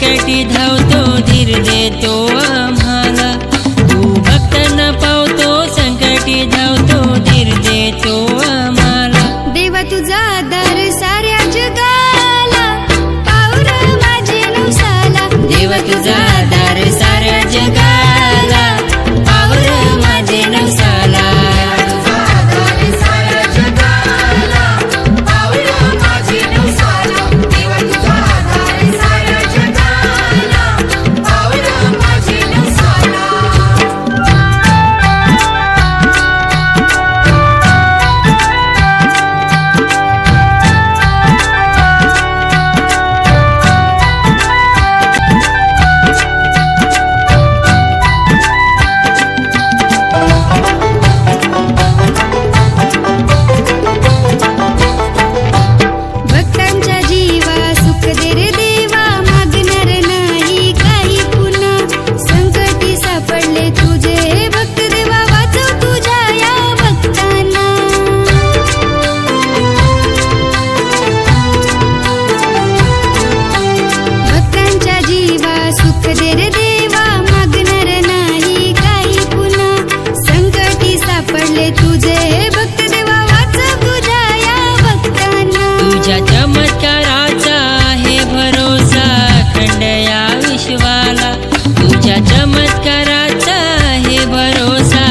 संकटी धावतो धीर देतो आम्हाला। तू भक्तांना पावतो संकटी धावतो धीर देतो आम्हाला। देवा तुझा आधार साऱ्या जगाला पावर माझे नवसाला। देवा तुझा आधार साऱ्या जगाला पावर माझे नवसाला। भक्तांच्या जीवा सुख दे रे देवा मागणार नाही काही पुन्हा। संकटी सापडले तुझे भक्त देवा वाचव तुझ्या या भक्तांना। भक्तांच्या जीवा सुख दे रे देवा मागणार नाही काही पुन्हा। संकटी सापडले तुझे भक्त देवा वाचव तुझ्या या भक्तांना। तुझ्या चमत्काराचा आहे भरोसा खंड या विश्वाला। तुझ्या चमत्काराचा आहे भरोसा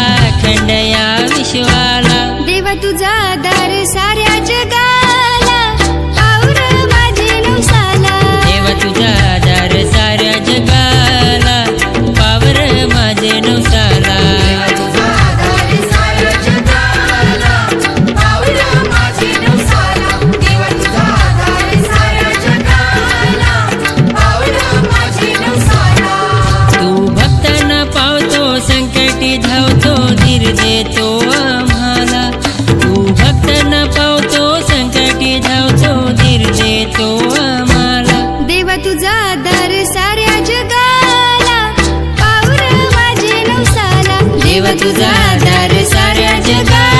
खंड या विश्वाला। देवा तुझा आधार साऱ्या जगाला पावर माझे नवसाला। देवा तुझा आधार साऱ्या जगाला पावर माझे नवसाला। तू भक्तांना पावतो संकटी धावतो धीर देतो आम्हाला। तू भक्तांना पावतो संकटी धावतो धीर देतो आम्हाला। देवा तुझा आधार साऱ्या जगाला पावर माझे नवसाला। देवा तुझा आधार साऱ्या जगाला